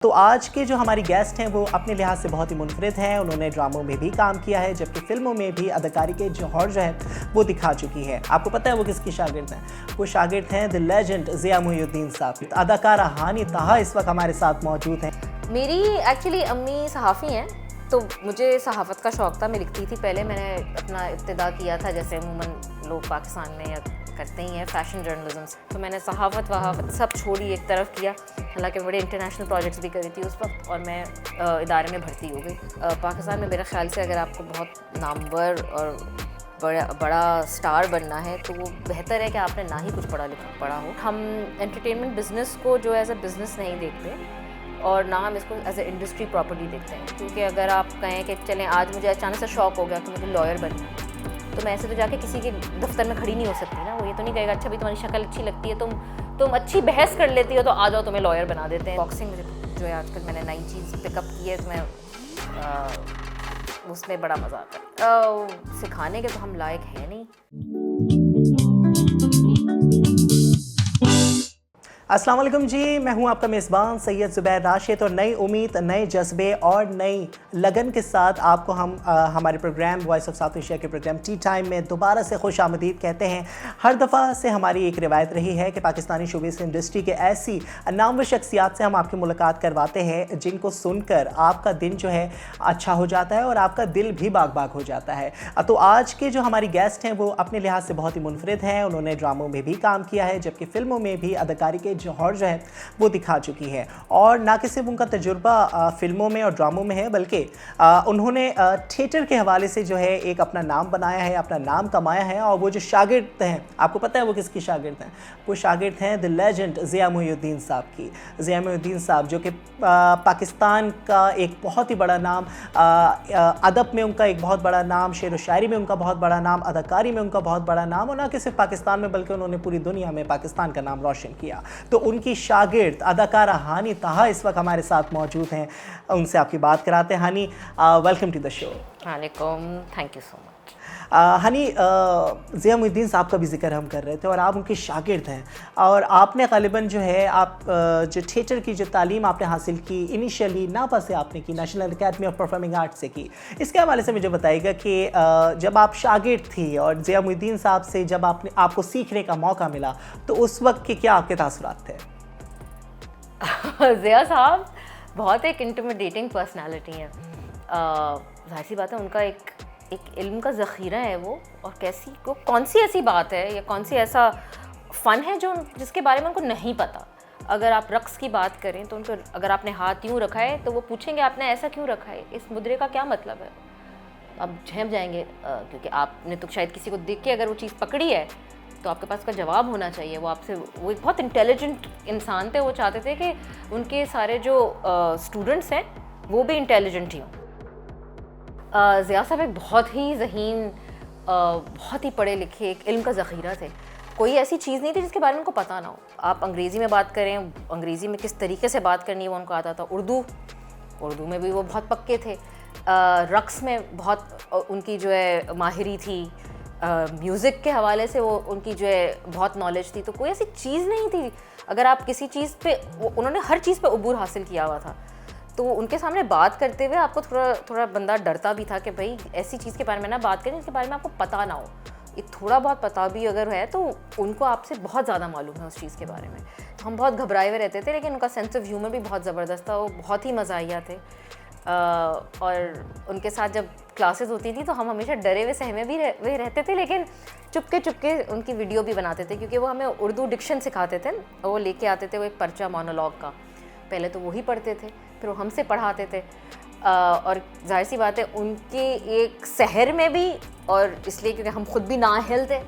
तो आज के जो हमारी गेस्ट हैं वो अपने लिहाज से बहुत ही मुनफरिद हैं। उन्होंने ड्रामों में भी काम किया है, जबकि फिल्मों में भी अदाकारी के जौहर जो है वो दिखा चुकी है। आपको पता है वो किसकी शागिर्द हैं? वो शागिर्द हैं द लेजेंड ज़िया मोहिउद्दीन साहब। अदाकारा हानी ताहा इस वक्त हमारे साथ मौजूद हैं। मेरी एक्चुअली अम्मी सहाफ़ी हैं, तो मुझे सहाफ़त का शौक़ था। मैं लिखती थी पहले। मैंने अपना इब्तिदा किया था जैसे अमूमन लोग पाकिस्तान में या करते ही हैं, फ़ैशन जर्नलिज्म। तो मैंने सहाफ़त वहाफ़त सब छोड़ी, एक तरफ किया। हालांकि बड़े इंटरनेशनल प्रोजेक्ट्स भी करी थी उस वक्त, और मैं इदारे में भर्ती हो गई। पाकिस्तान में मेरे ख़्याल से अगर आपको बहुत नामवर और बड़ा स्टार बनना है तो वो बेहतर है कि आपने ना ही कुछ पढ़ा हो। हम एंटरटेनमेंट बिज़नेस को जो एज अ बिज़नेस नहीं देखते, और ना हम इसको एज ए इंडस्ट्री प्रॉपर्टी देखते हैं। क्योंकि अगर आप कहें कि चलें आज मुझे अचानक से शौक़ हो गया कि मुझे लॉयर बनना है, तो मैं ऐसे तो जाके किसी के दफ्तर में खड़ी नहीं हो सकती ना। वो ये तो नहीं कहेगा अच्छा भाई तुम्हारी शक्ल अच्छी लगती है, तुम अच्छी बहस कर लेती हो, तो आ जाओ तुम्हें लॉयर बना देते हैं। बॉक्सिंग जो है आजकल मैंने नई चीज़ पिकअप की है, तो मैं उसमें बड़ा मज़ा आता है। सिखाने के तो हम लायक हैं नहीं। अस्सलाम वालेकुम जी, मैं हूं आपका मेज़बान सैयद ज़ुबैर राशिद, और नई उम्मीद, नए जज्बे और नई लगन के साथ आपको हम हमारे program voice of South Asia के प्रोग्राम टी टाइम में दोबारा से खुश आमदीद कहते हैं। हर दफ़ा से हमारी एक रिवायत रही है कि पाकिस्तानी शोबिज़ इंडस्ट्री के ऐसी नामवर शख्सियात से हम आपकी मुलाकात करवाते हैं जिनको सुनकर आपका दिन जो है अच्छा हो जाता है और आपका दिल भी बाग बाग हो जाता है। तो आज के जो हमारी गेस्ट हैं वो अपने लिहाज से बहुत ही मुनफरिद हैं। उन्होंने ड्रामों में भी काम किया है, जबकि फिल्मों में भी अदाकारी के जौहर जो है वो दिखा चुकी है। और ना कि सिर्फ उनका तजुर्बा फिल्मों में और ड्रामों में है, बल्कि उन्होंने थिएटर के हवाले से जो है एक अपना नाम बनाया है, अपना नाम कमाया है। और वो जो शागिर्द हैं, आपको पता है वो किसकी शागिर्द हैं? वो शागिर्द हैं द लेजेंड ज़िया मोहिउद्दीन साहब की। ज़िया मोहिउद्दीन साहब जो कि पाकिस्तान का एक बहुत ही बड़ा नाम, अदब में उनका एक बहुत बड़ा नाम, शेर व शायरी में उनका बहुत बड़ा नाम, अदाकारी में उनका बहुत बड़ा नाम, और ना कि सिर्फ पाकिस्तान में बल्कि उन्होंने पूरी दुनिया में पाकिस्तान का नाम रोशन किया। तो उनकी शागिर्द अदाकारा हानी ताहा इस वक्त हमारे साथ मौजूद हैं। उनसे आपकी बात कराते हैं। हानी, वेलकम टू द शो। वालेकुम, थैंक यू सो मच। हानी, ज़िया मोहिउद्दीन साहब का भी जिक्र हम कर रहे थे, और आप उनके शागिर्द हैं, और आपने ग़ालिबन जो है आप जो थिएटर की जो तालीम आपने हासिल की इनिशियली नापा से आपने की, national academy of performing arts से की। इसके हवाले से मुझे बताइएगा कि जब आप शागिर्द थी और ज़िया मोहिउद्दीन साहब से जब आपको सीखने का मौका मिला, तो उस वक्त के क्या आपके तासुरात थे? ज़िया साहब बहुत एक इंटिमिडेटिंग पर्सनालिटी हैं। जाहिर सी बात है, उनका एक इल्म का ज़ख़ीरा है वो, और कौन सी ऐसी बात है या कौन सी ऐसा फ़न है जिसके बारे में उनको नहीं पता। अगर आप रक़्स की बात करें तो उनको, अगर आपने हाथ यूँ रखा है तो वो पूछेंगे आपने ऐसा क्यों रखा है, इस मुद्रे का क्या मतलब है। अब झेम जाएंगे, क्योंकि आपने तो शायद किसी को देख के अगर वो चीज़ पकड़ी है तो आपके पास उसका जवाब होना चाहिए। वो एक बहुत इंटेलिजेंट इंसान थे। वो चाहते थे कि उनके सारे जो स्टूडेंट्स हैं वो भी इंटेलिजेंट ही हों। ज़िया साहब एक बहुत ही ज़हीन, बहुत ही पढ़े लिखे, एक इल्म का ज़ख़ीरा थे। कोई ऐसी चीज़ नहीं थी जिसके बारे में उनको पता ना हो। आप अंग्रेज़ी में बात करें, अंग्रेज़ी में किस तरीके से बात करनी है वो उनको आता था। उर्दू में भी वो बहुत पक्के थे। रक़्स में बहुत उनकी जो है माहिरी थी। म्यूज़िक के हवाले से वो उनकी जो है बहुत नॉलेज थी। तो कोई ऐसी चीज़ नहीं थी, अगर आप किसी चीज़ पे, उन्होंने हर चीज़ पे उबूर हासिल किया हुआ था। तो उनके सामने बात करते हुए आपको थोड़ा बंदा डरता भी था कि भाई ऐसी चीज़ के बारे में ना बात करें जिसके बारे में आपको पता ना हो। ये थोड़ा बहुत पता भी अगर है तो उनको आपसे बहुत ज़्यादा मालूम है उस चीज़ के बारे में। तो हम बहुत घबराए हुए रहते थे, लेकिन उनका सेंस ऑफ ह्यूमर भी बहुत ज़बरदस्त था। वो बहुत ही मज़ाहिया थे। और उनके साथ जब क्लासेस होती थी तो हम हमेशा डरे हुए सहमे भी हुए रहते थे, लेकिन चुपके उनकी वीडियो भी बनाते थे, क्योंकि वो हमें उर्दू डिक्शन सिखाते थे। वो लेके आते थे वो एक पर्चा मोनोलॉग का। पहले तो वही पढ़ते थे, फिर वो हमसे पढ़ाते थे। और जाहिर सी बात है उनके एक शहर में भी, और इसलिए क्योंकि हम खुद भी नाअहल थे,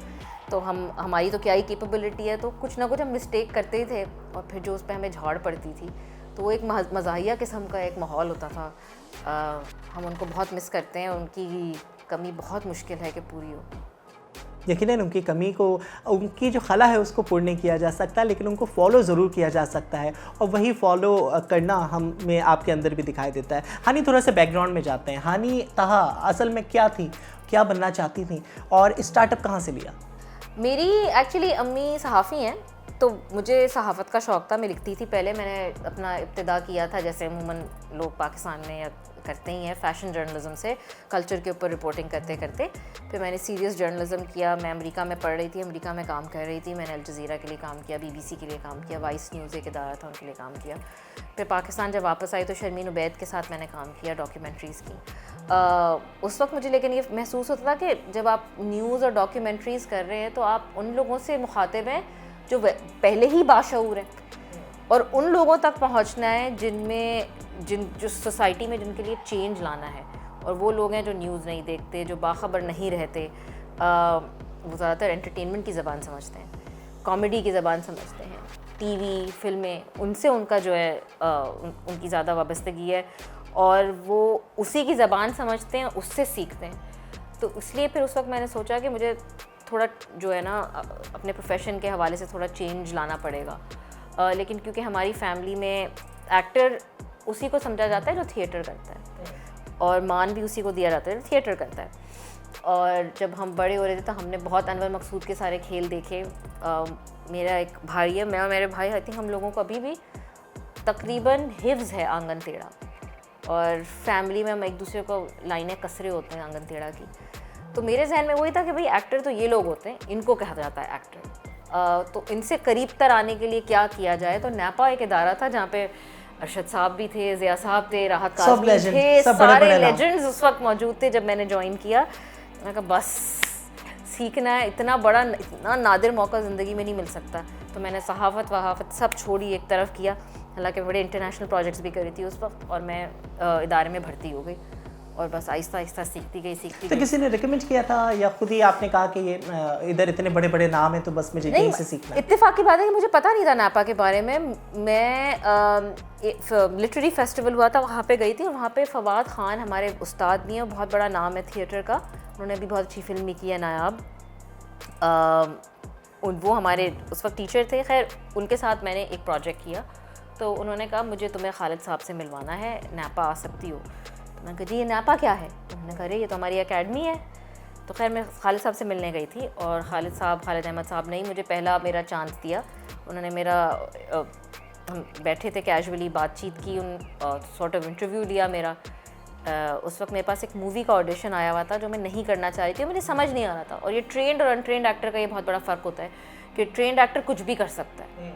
तो हमारी तो क्या ही कैपेबिलिटी है, तो कुछ ना कुछ हम मिस्टेक करते ही थे, और फिर जो उस पर हमें झाड़ पड़ती थी। तो वो एक मज़ाहिया किस्म का एक माहौल होता था। हम उनको बहुत मिस करते हैं। उनकी कमी बहुत मुश्किल है कि पूरी हो। यकीनन उनकी कमी को, उनकी जो खला है उसको पूर्ण नहीं किया जा सकता, लेकिन उनको फॉलो ज़रूर किया जा सकता है, और वही फॉलो करना हम में आपके अंदर भी दिखाई देता है। हानी, थोड़ा सा बैकग्राउंड में जाते हैं। हानी ताहा असल में क्या थी, क्या बनना चाहती थी, और स्टार्टअप कहाँ से लिया? मेरी एक्चुअली अम्मी सहाफ़ी हैं, तो मुझे सहाफ़त का शौक़ था, मैं लिखती थी पहले। मैंने अपना इब्तिदा किया था जैसे अमूमन लोग पाकिस्तान में या करते ही हैं, फ़ैशन जर्नलिज़म से, कल्चर के ऊपर रिपोर्टिंग करते करते। फिर मैंने सीरियस जर्नलिज़म किया। मैं अमेरिका में पढ़ रही थी, अमेरिका में काम कर रही थी। मैंने अल जज़ीरा के लिए काम किया, BBC के लिए काम किया, वाइस न्यूज़ एक इदारा था उनके लिए काम किया। फिर पाकिस्तान जब वापस आई तो शर्मीन उबैद के साथ मैंने काम किया, डॉक्यूमेंट्रीज़ की। उस वक्त मुझे लेकिन ये महसूस होता था कि जब आप न्यूज़ और डॉक्यूमेंट्रीज़ कर रहे हैं तो आप उन लोगों से मुखातिब हैं जो पहले ही बाशऊर हैं, और उन लोगों तक पहुंचना है जो सोसाइटी में जिनके लिए चेंज लाना है। और वो लोग हैं जो न्यूज़ नहीं देखते, जो बाखबर नहीं रहते, वो ज़्यादातर एंटरटेनमेंट की ज़बान समझते हैं, कॉमेडी की ज़बान समझते हैं, टीवी फिल्में, उनसे उनका जो है उनकी ज़्यादा वाबस्तगी है और वो उसी की ज़बान समझते हैं, उससे सीखते हैं। तो इसलिए फिर उस वक्त मैंने सोचा कि मुझे थोड़ा जो है ना अपने प्रोफेशन के हवाले से थोड़ा चेंज लाना पड़ेगा। लेकिन क्योंकि हमारी फैमिली में एक्टर उसी को समझा जाता है जो थिएटर करता है, और मान भी उसी को दिया जाता है जो थिएटर करता है। और जब हम बड़े हो रहे थे तो हमने बहुत अनवर मकसूद के सारे खेल देखे। मेरा एक भाई है, मैं और मेरे भाई, आई थिंक हम लोगों को अभी भी तकरीबन हिफ्ज़ है आंगन टेढ़ा, और फैमिली में हम एक दूसरे को लाइनें कसरे होते हैं आंगन टेढ़ा की। तो मेरे जहन में वही था कि भाई एक्टर तो ये लोग होते हैं, इनको कहा जाता है एक्टर। तो इनसे करीब तर आने के लिए क्या किया जाए। तो नैपा एक इदारा था जहाँ पे अरशद साहब भी थे, ज़िया साहब थे, राहत काज़मी थे, सारे लेजेंड्स उस वक्त मौजूद थे जब मैंने ज्वाइन किया। मैंने कहा बस सीखना है, इतना नादिर मौका ज़िंदगी में नहीं मिल सकता। तो मैंने सहाफ़त वहाफ़त सब छोड़ी, एक तरफ किया। हालांकि बड़े इंटरनेशनल प्रोजेक्ट्स भी कर रही थी उस वक्त, और मैं इदारे में भर्ती हो गई और बस आहिस्ता आहिस्ता सीखती गई। तो किसी ने रिकमेंड किया था या खुद ही आपने कहा कि ये इधर इतने बड़े बड़े नाम हैं तो बस मुझे यहीं से सीखना है? इत्तेफाक की बात है कि मुझे पता नहीं था नापा के बारे में। मैं लिटरेरी फेस्टिवल हुआ था, वहाँ पे गई थी, और वहाँ पे फवाद ख़ान हमारे उस्ताद भी हैं, बहुत बड़ा नाम है थिएटर का, उन्होंने भी बहुत अच्छी फिल्म भी की है नायाब। वो हमारे उस वक्त टीचर थे। खैर उनके साथ मैंने एक प्रोजेक्ट किया, तो उन्होंने कहा मुझे तुम्हें खालिद साहब से मिलवाना है, नैपा आ सकती हो? तो मैंने कहा जी ये नैपा क्या है? उन्होंने कहा अरे ये तो हमारी एकेडमी है। तो खैर मैं खालिद साहब से मिलने गई थी, और खालिद अहमद साहब ने ही मुझे पहला मेरा चांस दिया। उन्होंने हम बैठे थे, कैजुअली बातचीत की, सॉर्ट ऑफ इंटरव्यू लिया मेरा। उस वक्त मेरे पास एक मूवी का ऑडिशन आया हुआ था जो मैं नहीं करना चाह रही थी, मुझे समझ नहीं आ रहा था। और ये ट्रेंड और अनट्रेंड एक्टर का ये बहुत बड़ा फ़र्क होता है कि ट्रेंड एक्टर कुछ भी कर सकता है,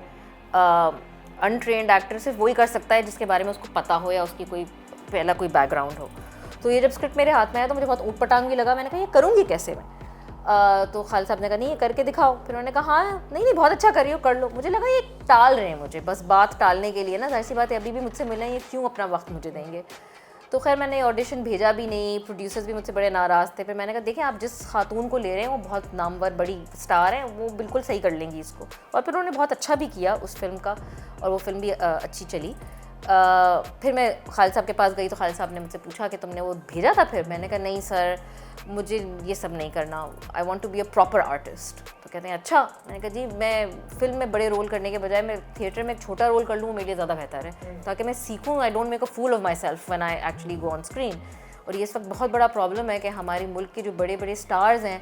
अनट्रेंड एक्टर सिर्फ वही कर सकता है जिसके बारे में उसको पता हो या उसकी पहला कोई बैकग्राउंड हो। तो ये जब स्क्रिप्ट मेरे हाथ में आया तो मुझे बहुत ऊट पटांग भी लगा। मैंने कहा ये करूँगी कैसे मैं? तो खालिद साहब ने कहा नहीं ये करके दिखाओ। फिर उन्होंने कहा हाँ नहीं बहुत अच्छा कर रही हो, कर लो। मुझे लगा ये टाल रहे हैं मुझे, बस बात टालने के लिए ना, जाहिर सी बात है अभी भी मुझसे मिले, ये क्यों अपना वक्त मुझे देंगे। तो खैर मैंने ऑडिशन भेजा भी नहीं, प्रोड्यूसर्स भी मुझसे बड़े नाराज़ थे। फिर मैंने कहा देखिए आप जिस खातून को ले रहे हैं वो बहुत नामवर बड़ी स्टार हैं, वो बिल्कुल सही कर लेंगी इसको। और फिर उन्होंने बहुत अच्छा भी किया उस फिल्म का, और वो फिल्म भी अच्छी चली। फिर मैं खालिद साहब के पास गई तो खालिद साहब ने मुझसे पूछा कि तुमने वो भेजा था? फिर मैंने कहा नहीं सर मुझे ये सब नहीं करना, I want to be a proper artist. तो कहते हैं अच्छा। मैंने कहा जी मैं फिल्म में बड़े रोल करने के बजाय मैं थिएटर में एक छोटा रोल कर लूँ, मेरे लिए ज़्यादा बेहतर है, ताकि मैं सीखूँ। I don't make a fool of myself when I actually go on screen. और ये इस वक्त बहुत बड़ा प्रॉब्लम है कि हमारे मुल्क के जो बड़े बड़े स्टार्स हैं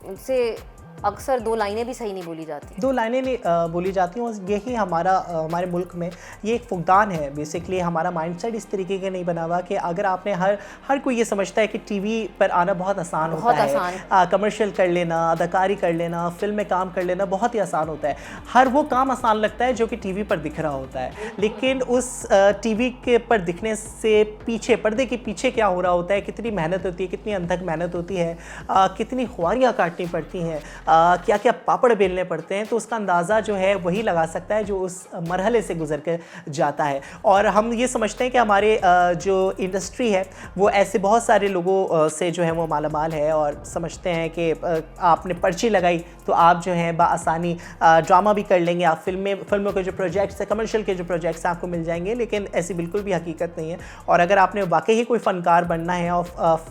उनसे अक्सर दो लाइनें भी सही नहीं बोली जाती, दो लाइनें नहीं बोली जाती हैं। और यही हमारे मुल्क में ये एक फुकदान है। बेसिकली हमारा माइंडसेट इस तरीके का नहीं बना हुआ कि अगर आपने हर कोई ये समझता है कि टीवी पर आना बहुत आसान होता है, कमर्शियल कर लेना, अदाकारी कर लेना, फिल्म में काम कर लेना बहुत ही आसान होता है। हर वो काम आसान लगता है जो कि टीवी पर दिख रहा होता है, लेकिन उस टीवी के पर दिखने से पीछे, पर्दे के पीछे क्या हो रहा होता है, कितनी मेहनत होती है, कितनी अनथक मेहनत होती है, कितनी ख्वारियाँ काटनी पड़ती हैं, क्या क्या पापड़ बेलने पड़ते हैं, तो उसका अंदाज़ा जो है वही लगा सकता है जो उस मरहले से गुजर कर जाता है। और हम ये समझते हैं कि हमारे जो इंडस्ट्री है वो ऐसे बहुत सारे लोगों से जो है वो मालामाल है, और समझते हैं कि आपने पर्ची लगाई तो आप जो हैं बआसानी ड्रामा भी कर लेंगे, आप फिल्मों के जो प्रोजेक्ट्स हैं, कमर्शियल के जो प्रोजेक्ट्स हैं आपको मिल जाएंगे। लेकिन ऐसी बिल्कुल भी हकीकत नहीं है। और अगर आपने वाकई ही कोई फ़नकार बनना है और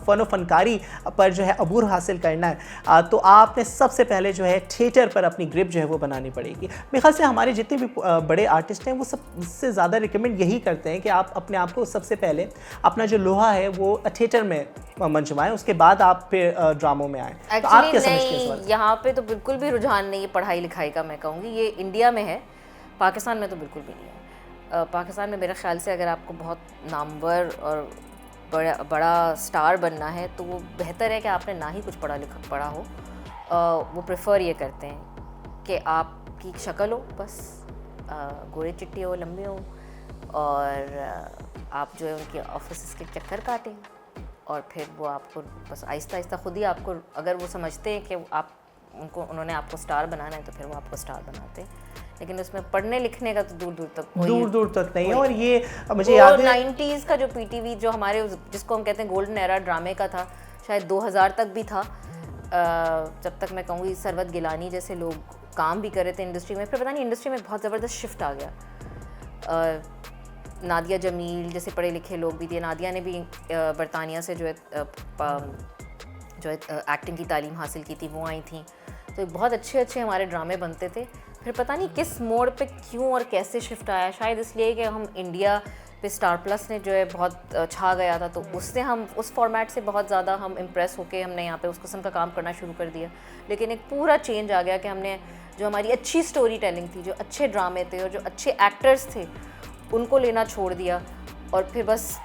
फ़न व फ़नकारी पर जो है अबूर हासिल करना है, तो आपने सबसे पहले जो है थिएटर पर अपनी ग्रिप जो है वो बनानी पड़ेगी। मेरे ख्याल से हमारे जितने भी बड़े आर्टिस्ट हैं वो सबसे ज़्यादा रिकमेंड यही करते हैं कि आप अपने आप को सबसे पहले अपना जो लोहा है वो थिएटर में मंचवाएं, उसके बाद आप फिर ड्रामों में आएँ। तो आप क्या समझते हैं इस बारे में? यहाँ पे तो बिल्कुल भी रुझान नहीं है पढ़ाई लिखाई का, मैं कहूँगी ये इंडिया में है, पाकिस्तान में तो बिल्कुल भी नहीं है। पाकिस्तान में मेरे ख्याल से अगर आपको बहुत नामवर और बड़ा स्टार बनना है तो वो बेहतर है कि आपने ना ही कुछ पढ़ा हो। वो प्रेफर ये करते हैं कि आपकी शक्ल हो बस, गोरे चिट्टे हो, लंबे हो, और आप जो है उनके ऑफिस के चक्कर काटें, और फिर वो आपको बस आहिस्ता आहिस्ता खुद ही आपको, अगर वो समझते हैं कि उन्होंने आपको स्टार बनाना है तो फिर वो आपको स्टार बनाते हैं। लेकिन उसमें पढ़ने लिखने का तो दूर दूर तक नहीं है। और ये मुझे याद है 90s का जो पीटीवी जो हमारे जिसको हम कहते हैं गोल्डन एरा ड्रामे का था, शायद 2000 तक भी था, जब तक मैं कहूँगी सरवत गिलानी जैसे लोग काम भी कर रहे थे इंडस्ट्री में। फिर पता नहीं इंडस्ट्री में बहुत ज़बरदस्त शिफ्ट आ गया। नादिया जमील जैसे पढ़े लिखे लोग भी थे, नादिया ने भी बरतानिया से जो है एक्टिंग की तालीम हासिल की थी, वो आई थी, तो बहुत अच्छे अच्छे हमारे ड्रामे बनते थे। फिर पता नहीं किस मोड़ पे क्यों और कैसे शिफ्ट आया, शायद इसलिए कि हम इंडिया पे स्टार प्लस ने जो है बहुत छा गया था, तो उससे हम उस फॉर्मेट से बहुत ज़्यादा हम इम्प्रेस होके हमने यहाँ पे उस किस्म का काम करना शुरू कर दिया। लेकिन एक पूरा चेंज आ गया कि हमने जो हमारी अच्छी स्टोरी टेलिंग थी, जो अच्छे ड्रामे थे और जो अच्छे एक्टर्स थे, उनको लेना छोड़ दिया, और फिर बस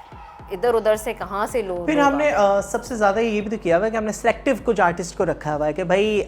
इधर उधर से कहाँ से लोग। फिर हमने सबसे ज़्यादा ये भी तो किया हुआ है कि हमने सेलेक्टिव कुछ आर्टिस्ट को रखा हुआ है कि भाई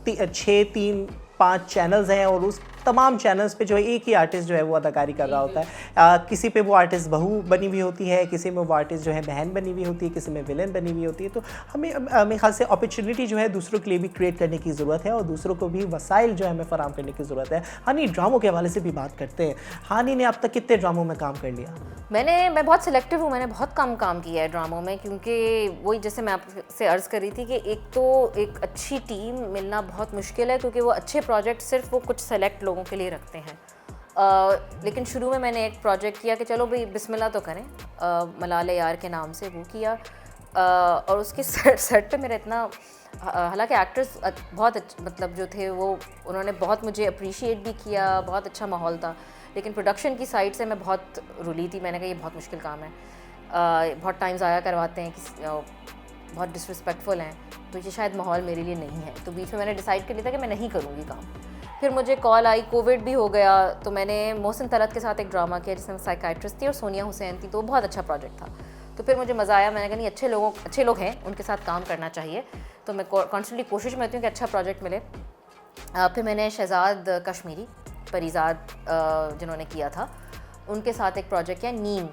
6-3-5 चैनल्स हैं और उस तमाम चैनल्स पे जो है एक ही आर्टिस्ट जो है वो अदाकारी कर रहा होता है। किसी पे वो आर्टिस्ट बहू बनी हुई होती है, किसी में वो आर्टिस्ट जो है बहन बनी हुई होती है, किसी में विलन बनी हुई होती है। तो हमें मेरे ख्याल से अपॉर्चुनिटी जो है दूसरों के लिए भी क्रिएट करने की ज़रूरत है और दूसरों को भी वसाइल जो है हमें फराम करने की ज़रूरत है। हानि, ड्रामों के हवाले से भी बात करते हैं। हानि ने अब तक कितने ड्रामों में काम कर लिया? मैं बहुत सिलेक्टिव हूँ, मैंने बहुत कम काम किया है ड्रामों में, क्योंकि वही जैसे मैं आपसे अर्ज़ कर रही थी कि एक तो एक अच्छी टीम मिलना बहुत मुश्किल है, क्योंकि वो अच्छे प्रोजेक्ट सिर्फ वो कुछ सेलेक्ट लोगों के लिए रखते हैं। लेकिन शुरू में मैंने एक प्रोजेक्ट किया कि चलो भाई बिस्मिल्लाह तो करें, मलाले यार के नाम से वो किया, और उसके सेट पे मेरा इतना, हालांकि एक्टर्स बहुत मतलब जो थे वो उन्होंने बहुत मुझे अप्रिशिएट भी किया, बहुत अच्छा माहौल था, लेकिन प्रोडक्शन की साइड से मैं बहुत रुली थी। मैंने कहा ये बहुत मुश्किल काम है, बहुत टाइम ज़ाया करवाते हैं, बहुत डिसरिस्पेक्टफुल हैं, तो ये शायद माहौल मेरे लिए नहीं है। तो बीच में मैंने डिसाइड कर लिया था कि मैं नहीं करूँगी काम। फिर मुझे कॉल आई, कोविड भी हो गया, तो मैंने मोहसिन तलत के साथ एक ड्रामा किया जिसमें साइकाइट्रिस्ट थी और सोनिया हुसैन थी, तो वो बहुत अच्छा प्रोजेक्ट था। तो फिर मुझे मज़ा आया, मैंने कहा नहीं अच्छे लोग हैं, उनके साथ काम करना चाहिए। तो मैं कॉन्स्टेंटली कोशिश में रहती हूँ कि अच्छा प्रोजेक्ट मिले। फिर मैंने शहजाद कश्मीरी परिजाद जिन्होंने किया था, उनके साथ एक प्रोजेक्ट किया नीम,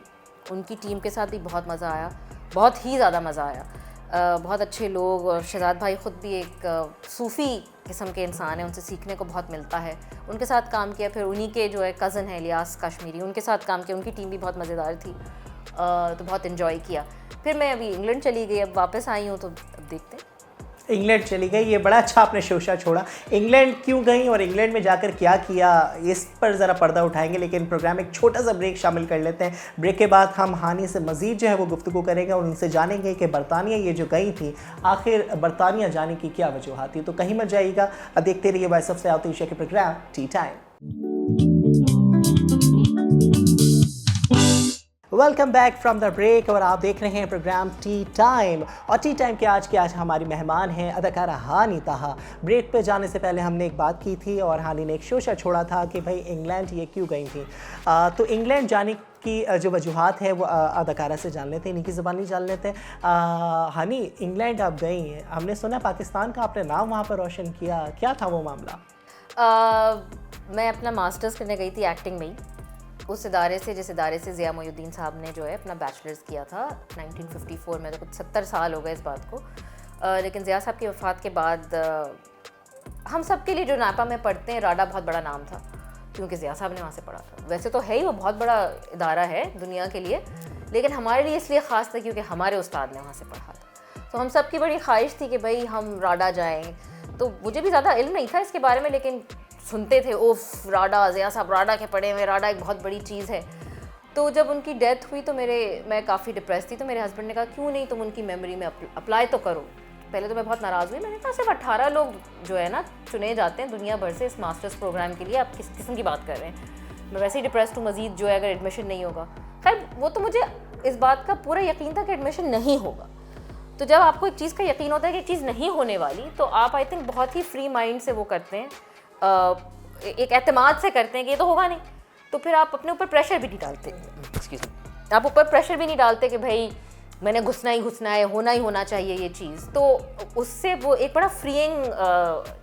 उनकी टीम के साथ भी बहुत मज़ा आया, बहुत ही ज़्यादा मज़ा आया। बहुत अच्छे लोग, और शहजाद भाई ख़ुद भी एक सूफ़ी किस्म के इंसान हैं, उनसे सीखने को बहुत मिलता है। उनके साथ काम किया। फिर उन्हीं के जो है कज़न है इलियास कश्मीरी, उनके साथ काम किया, उनकी टीम भी बहुत मज़ेदार थी, तो बहुत इन्जॉय किया। फिर मैं अभी इंग्लैंड चली गई, अब वापस आई हूँ, तो अब देखते हैं। इंग्लैंड चली गई, ये बड़ा अच्छा आपने शोशा छोड़ा। इंग्लैंड क्यों गई और इंग्लैंड में जाकर क्या किया, इस पर ज़रा पर्दा उठाएंगे, लेकिन प्रोग्राम एक छोटा सा ब्रेक शामिल कर लेते हैं। ब्रेक के बाद हम हानि से मज़ीद जो है वो गुफ्तगू करेंगे और उनसे जानेंगे कि बरतानिया ये जो गई थी, आखिर बरतानिया जाने की क्या वजूहात थी। तो कहीं मत जाइएगा, देखते रहिए वॉइस ऑफ साउथ एशिया के programme tea time. Welcome back from the break, और आप देख रहे हैं प्रोग्राम टी टाइम। और टी टाइम के आज हमारी मेहमान हैं अदाकारा हानि ताहा। ब्रेक पे जाने से पहले हमने एक बात की थी और हानि ने एक शोशा छोड़ा था कि भाई इंग्लैंड ये क्यों गई थी। तो इंग्लैंड जाने की जो वजूहात है वो अदाकारा से जान लेते हैं, इनकी ज़बानी जान लेते हैं। हानि, इंग्लैंड आप गई हैं, हमने सुना पाकिस्तान का आपने नाम वहाँ पर रोशन किया, क्या था वो मामला? मैं अपना मास्टर्स करने गई थी एक्टिंग में ही, उस इदारे से जिस इदारे से ज़िया मोइनुद्दीन साहब ने जो है अपना बैचलर्स किया था 1954 में, तो कुछ 70 साल हो गए इस बात को। लेकिन ज़िया साहब की वफ़ात के बाद हम सब के लिए जो नापा में पढ़ते हैं, राडा बहुत बड़ा नाम था, क्योंकि ज़िया साहब ने वहाँ से पढ़ा था। वैसे तो है ही, वो बहुत बड़ा इदारा है दुनिया के लिए, लेकिन हमारे लिए इसलिए ख़ास था क्योंकि हमारे उस्ताद ने वहाँ से पढ़ा था। तो हम सब की बड़ी ख्वाहिश थी कि भाई हम राडा जाएँ। तो मुझे भी ज़्यादा इल्म नहीं था इसके बारे में, लेकिन सुनते थे उफ राडा, ज़िया साहब राडा के पढ़े हुए, राडा एक बहुत बड़ी चीज़ है। तो जब उनकी डेथ हुई तो मैं काफ़ी डिप्रेस थी, तो मेरे हस्बैंड ने कहा क्यों नहीं तुम उनकी मेमोरी में अप्लाई तो करो। पहले तो मैं बहुत नाराज़ हुई। मैंने कहा सिर्फ 18 लोग जो है ना चुने जाते हैं दुनिया भर से इस मास्टर्स प्रोग्राम के लिए, आप किस किस्म की बात कर रहे हैं? मैं वैसे ही डिप्रेस्ड हूँ मज़ीद जो है अगर एडमिशन नहीं होगा। खैर वो तो मुझे इस बात का पूरा यकीन था कि एडमिशन नहीं होगा। तो जब आपको एक चीज़ का यकीन होता है कि एक चीज़ नहीं होने वाली, तो आप आई थिंक बहुत ही फ्री माइंड से वो करते हैं, एक एतमाद से करते हैं कि ये तो होगा नहीं, तो फिर आप अपने ऊपर प्रेशर भी नहीं डालते। एक्सक्यूज मी, आप ऊपर प्रेशर भी नहीं डालते कि भाई मैंने घुसना ही घुसना है, होना ही होना चाहिए ये चीज़। तो उससे वो एक बड़ा फ्रीइंग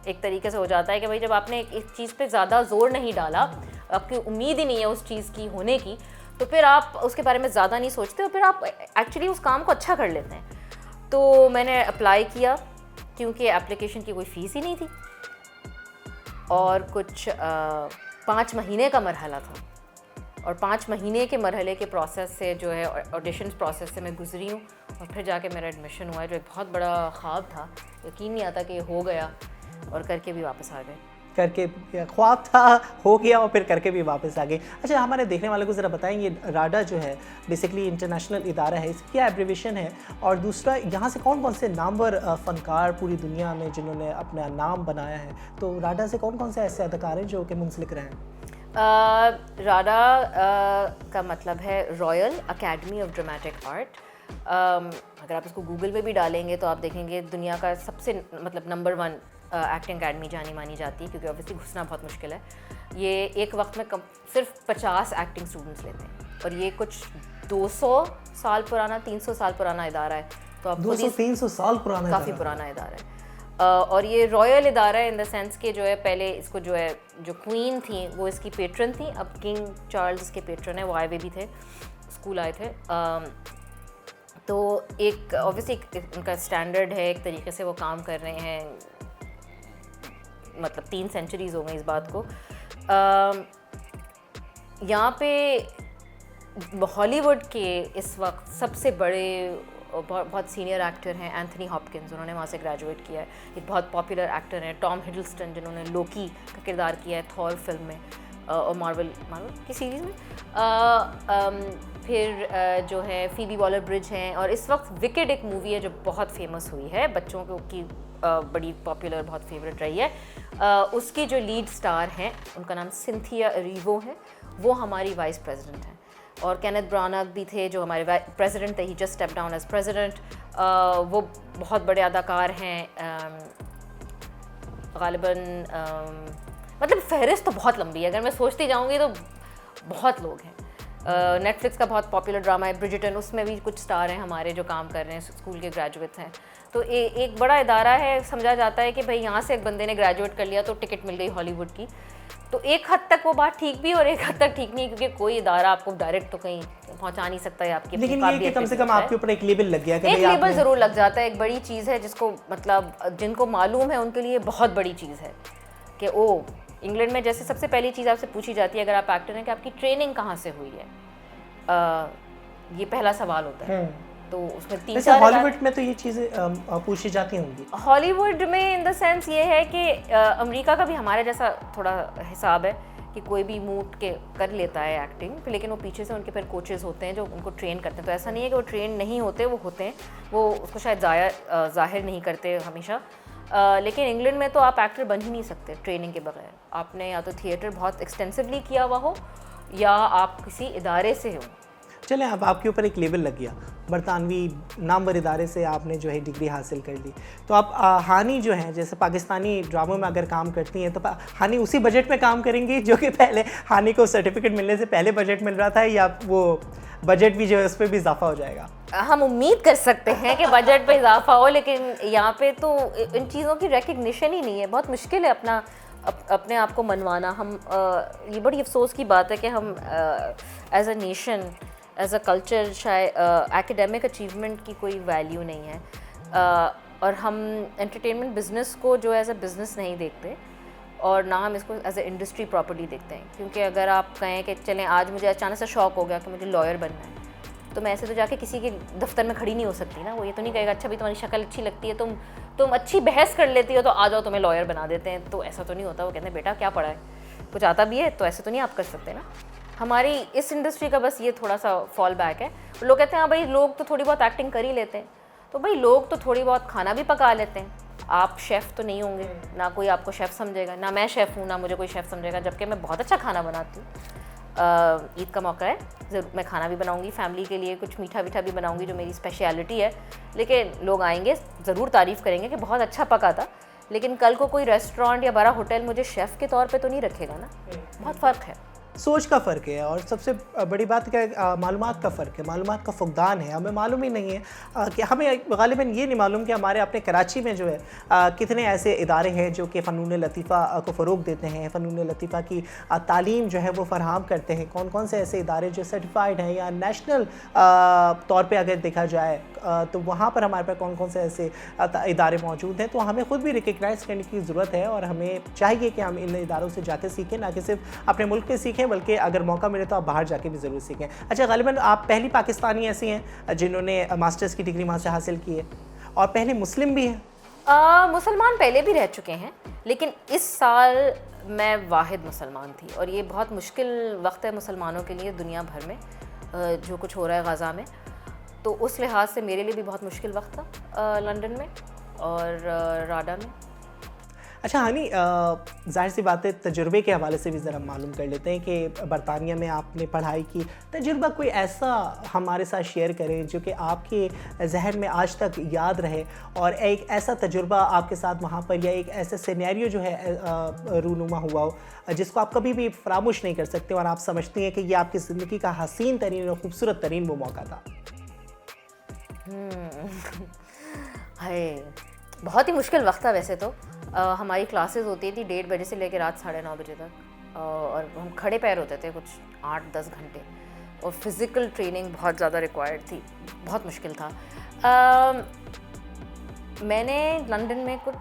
एक तरीके से हो जाता है कि भाई जब आपने एक चीज़ पे ज़्यादा जोर नहीं डाला, आपकी उम्मीद ही नहीं है उस चीज़ की होने की, तो फिर आप उसके बारे में ज़्यादा नहीं सोचते और फिर आप एक्चुअली उस काम को अच्छा कर लेते हैं। तो मैंने अप्लाई किया क्योंकि एप्लीकेशन की कोई फ़ीस ही नहीं थी और कुछ 5 महीने का मरहला था, और 5 महीने के मरहले के प्रोसेस से जो है ऑडिशन प्रोसेस से मैं गुजरी हूँ और फिर जाके मेरा एडमिशन हुआ है, जो एक बहुत बड़ा ख्वाब था। यकीन नहीं आता कि ये हो गया और करके भी वापस आ गए। करके ख्वाब था, हो गया और फिर करके भी वापस आ गए। अच्छा, हमारे देखने वालों को ज़रा बताएंगे, राडा जो है बेसिकली इंटरनेशनल इदारा है, इसकी क्या एब्रीविएशन है, और दूसरा यहाँ से कौन कौन से नामवर फ़नकार पूरी दुनिया में जिन्होंने अपना नाम बनाया है, तो राडा से कौन कौन से ऐसे अदाकार हैं जो कि मुंसलिक रहे हैं? राडा का मतलब है royal academy of dramatic art. अगर आप इसको गूगल पे भी डालेंगे तो आप देखेंगे दुनिया का सबसे मतलब नंबर 1 एक्टिंग अकेडमी जानी मानी जाती है, क्योंकि ऑब्वियसली घुसना बहुत मुश्किल है। ये एक वक्त में सिर्फ 50 एक्टिंग स्टूडेंट्स लेते हैं और ये कुछ 200 साल पुराना, 300 साल पुराना इदारा है। तो आप 200-300 साल पुराना, काफ़ी पुराना इदारा है। और ये रॉयल इदारा है इन द सेंस कि जो है पहले इसको जो है जो क्वीन थी वो इसकी पेट्रन थी, अब किंग चार्ल्स इसके पेट्रन है, वो आए हुए भी थे, स्कूल आए थे। तो एक ऑब्वियसली उनका स्टैंडर्ड है, एक तरीके से वो काम कर रहे हैं, मतलब 3 सेंचुरीज़ हो गई इस बात को। यहाँ पे हॉलीवुड के इस वक्त सबसे बड़े बहुत सीनियर एक्टर हैं एंथनी हॉपकिंस, उन्होंने वहाँ से ग्रेजुएट किया है। एक बहुत पॉपुलर एक्टर हैं टॉम हिडलस्टन, जिन्होंने लोकी का किरदार किया है थॉर फिल्म में और मार्वल की सीरीज़ में। फिर जो है फीबी वॉलर ब्रिज हैं, और इस वक्त विकेड एक मूवी है जो बहुत फेमस हुई है, बच्चों की बड़ी पॉपुलर, बहुत फेवरेट रही है। उसकी जो लीड स्टार हैं उनका नाम सिंथिया एरिवो है, वो हमारी वाइस प्रेसिडेंट हैं। और केनेथ ब्रानाग भी थे जो हमारे प्रेसिडेंट थे, he just step down as president. वो बहुत बड़े अदाकार हैं, गालिबन मतलब फहरिस्त तो बहुत लंबी है, अगर मैं सोचती जाऊँगी तो बहुत लोग हैं। नेटफ्लिक्स का बहुत पॉपुलर ड्रामा है ब्रिजिटन, उसमें भी कुछ स्टार हैं हमारे जो काम कर रहे हैं, स्कूल के ग्रेजुएट्स हैं। तो एक बड़ा इदारा है, समझा जाता है कि भाई यहाँ से एक बंदे ने ग्रेजुएट कर लिया तो टिकट मिल गई हॉलीवुड की। तो एक हद तक वो बात ठीक भी और एक हद तक ठीक नहीं, क्योंकि कोई इदारा आपको डायरेक्ट तो कहीं पहुंचा नहीं सकता है आपकी, लेकिन ये कि कम से कम आपके ऊपर एक लेबल लग गया, एक लेबल ज़रूर लग जाता है। एक बड़ी चीज़ है जिसको मतलब जिनको मालूम है उनके लिए बहुत बड़ी चीज़ है कि ओ इंग्लैंड में जैसे सबसे पहली चीज़ आपसे पूछी जाती है अगर आप एक्टर हैं कि आपकी ट्रेनिंग कहाँ से हुई है, ये पहला सवाल होता है। तो उसमें 3-4 हॉलीवुड में तो ये चीज़ें पूछी जाती होंगी। हॉलीवुड में इन द सेंस ये है कि अमेरिका का भी हमारे जैसा थोड़ा हिसाब है कि कोई भी मूव के कर लेता है एक्टिंग, लेकिन वो पीछे से उनके फिर कोचेज़ होते हैं जो उनको ट्रेन करते हैं। तो ऐसा नहीं है कि वो ट्रेन नहीं होते, वो होते हैं, वो उसको शायद ज़ाहिर नहीं करते हमेशा। लेकिन इंग्लैंड में तो आप एक्टर बन ही नहीं सकते ट्रेनिंग के बगैर। आपने या तो थिएटर बहुत एक्सटेंसिवली किया हुआ हो या आप किसी इदारे से हो। चलें, अब आपके ऊपर एक लेबल लग गया, बरतानवी नामवर इदारे से आपने जो है डिग्री हासिल कर ली, तो आप हानी जो हैं जैसे पाकिस्तानी ड्रामों में अगर काम करती हैं तो हानी उसी बजट में काम करेंगी जो कि पहले हानी को सर्टिफिकेट मिलने से पहले बजट मिल रहा था, या वो बजट भी जो है उस पर भी इजाफा हो जाएगा? हम उम्मीद कर सकते हैं कि बजट पे इजाफा हो, लेकिन यहाँ पे तो इन चीज़ों की रिकग्निशन ही नहीं है। बहुत मुश्किल है अपने आप को मनवाना। हम ये बड़ी अफसोस की बात है कि हम as a nation, as a culture, शायद एकेडमिक अचीवमेंट की कोई वैल्यू नहीं है, और हम एंटरटेनमेंट बिज़नेस को जो एज अ बिज़नेस नहीं देखते और ना हम इसको एज अ इंडस्ट्री प्रॉपर्ली देखते हैं। क्योंकि अगर आप कहें कि चलें आज मुझे अचानक से शौक हो गया कि मुझे लॉयर बनना है, तो मैं ऐसे तो जाके किसी के दफ्तर में खड़ी नहीं हो सकती ना। वो ये तो नहीं कहेगा अच्छा भी तुम्हारी शक्ल अच्छी लगती है, तुम अच्छी बहस कर लेती हो तो आ जाओ तुम्हें लॉयर बना देते हैं। तो ऐसा तो नहीं होता। वो कहते हैं बेटा क्या पढ़ा है, कुछ आता भी है, तो ऐसे तो नहीं आप कर सकते ना। हमारी इस इंडस्ट्री का बस ये थोड़ा सा फॉल बैक है। लोग कहते हैं हाँ भाई लोग तो थोड़ी बहुत एक्टिंग कर ही लेते हैं, तो भाई लोग तो थोड़ी बहुत खाना भी पका लेते हैं, आप शेफ़ तो नहीं होंगे, ना कोई आपको शेफ़ समझेगा, ना मैं शेफ़ हूँ, ना मुझे कोई शेफ़ समझेगा, जबकि मैं बहुत अच्छा खाना बनाती हूँ। ईद का मौका है, ज़रूर मैं खाना भी बनाऊँगी फैमिली के लिए, कुछ मीठा वीठा भी बनाऊँगी जो मेरी स्पेशलिटी है, लेकिन लोग आएंगे ज़रूर तारीफ़ करेंगे कि बहुत अच्छा पका था, लेकिन कल को कोई रेस्टोरेंट या बड़ा होटल मुझे शेफ़ के तौर पे तो नहीं रखेगा ना, बहुत फ़र्क है। सोच का फ़र्क है और सबसे बड़ी बात क्या है, मालूमात का फ़र्क है, मालूमात का फुकदान है। हमें मालूम ही नहीं है कि हमें गालिबन ये नहीं मालूम कि हमारे अपने कराची में जो है कितने ऐसे इदारे हैं जो कि फ़नून लतीफ़ा को फ़रोग़ देते हैं, फ़नून लतीफ़ा की तालीम जो है वो फ़राहम करते हैं। कौन कौन से ऐसे इदारे जो सर्टिफाइड हैं या नेशनल तौर पर अगर देखा जाए तो वहाँ पर हमारे पास कौन कौन से ऐसे इदारे मौजूद हैं। तो हमें ख़ुद भी रिकगनाइज़ करने की ज़रूरत है और हमें चाहिए कि हम इन इदारों से जाके सीखें, ना कि सिर्फ अपने मुल्क के सीखें, बल्कि अगर मौका मिले तो आप बाहर जाके भी ज़रूर सीखें। अच्छा गालिबन आप पहली पाकिस्तानी ऐसी हैं जिन्होंने मास्टर्स की डिग्री वहाँ से हासिल की है और पहले मुस्लिम भी हैं। मुसलमान पहले भी रह चुके हैं, लेकिन इस साल मैं वाहिद मुसलमान थी और ये बहुत मुश्किल वक्त है मुसलमानों के लिए दुनिया भर में, जो कुछ हो रहा है गाज़ा में, तो उस लिहाज से मेरे लिए भी बहुत मुश्किल वक्त था लंदन में और राडा में। अच्छा हनी, ज़ाहिर सी बात है तजुर्बे के हवाले से भी ज़रा मालूम कर लेते हैं कि बरतानिया में आपने पढ़ाई की, तजुर्बा कोई ऐसा हमारे साथ शेयर करें जो कि आपके जहन में आज तक याद रहे और एक ऐसा तजुर्बा आपके साथ वहाँ पर या एक ऐसा सिनेरियो जो है रूनुमा हुआ हो जिसको आप कभी भी फरामोश नहीं कर सकते और आप समझती हैं कि ये आपकी ज़िंदगी का हसीन तरीन और ख़ूबसूरत तरीन वो मौका था। है बहुत ही मुश्किल वक्त था वैसे तो। हमारी क्लासेस होती थी 1:30 बजे से लेकर रात 9:30 बजे तक और हम खड़े पैर होते थे कुछ 8-10 घंटे और फिज़िकल ट्रेनिंग बहुत ज़्यादा रिक्वायर्ड थी, बहुत मुश्किल था। मैंने लंदन में कुछ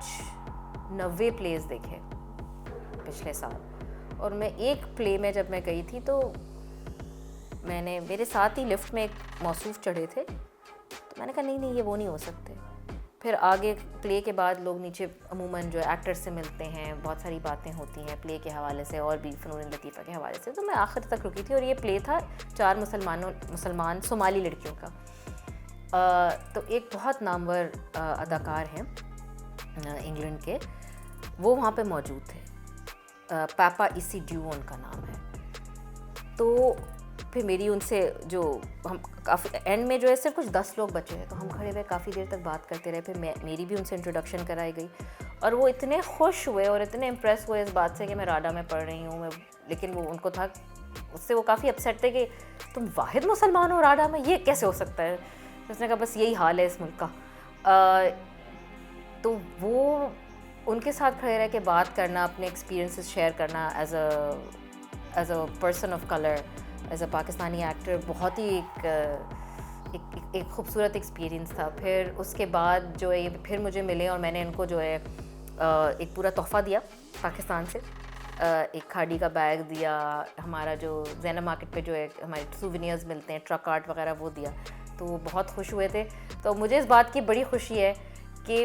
90 प्लेस देखे पिछले साल और मैं एक प्ले में जब मैं गई थी तो मेरे साथ ही लिफ्ट में एक मौसूफ चढ़े थे, तो मैंने कहा नहीं ये वो नहीं हो सकते। फिर आगे प्ले के बाद लोग नीचे अमूमन जो एक्टर्स से मिलते हैं, बहुत सारी बातें होती हैं प्ले के हवाले से और भी फ़नून लतीफ़ा के हवाले से, तो मैं आखिर तक रुकी थी और ये प्ले था 4 मुसलमान सोमाली लड़कियों का। तो एक बहुत नामवर अदाकार हैं इंग्लैंड के, वो वहाँ पे मौजूद थे, पापा इसी ड्यू उनका नाम है। तो फिर मेरी उनसे जो हम काफ़ी एंड में जो है सिर्फ कुछ 10 लोग बचे हैं, तो हम खड़े हुए काफ़ी देर तक बात करते रहे। फिर मेरी भी उनसे इंट्रोडक्शन कराई गई और वो इतने खुश हुए और इतने इम्प्रेस हुए इस बात से कि मैं राडा में पढ़ रही हूँ। लेकिन वो उनको था, उससे वो काफ़ी अपसेट थे कि तुम वाहिद मुसलमान हो राडा में, ये कैसे हो सकता है। तो उसने कहा बस यही हाल है इस मुल्क का। तो वो उनके साथ खड़े रह के बात करना, अपने एक्सपीरियंसेस शेयर करना as a person of colour, as a Pakistani actor, बहुत ही एक खूबसूरत एक्सपीरियंस था। फिर उसके बाद जो है फिर मुझे मिले और मैंने इनको जो है एक पूरा तोहफ़ा दिया पाकिस्तान से, एक खाड़ी का बैग दिया, हमारा जो ज़ैनब मार्केट पे जो है हमारे सूवेनियर्स मिलते हैं, ट्रक आर्ट वगैरह, वो दिया। तो वो बहुत खुश हुए थे। तो मुझे इस बात की बड़ी खुशी है कि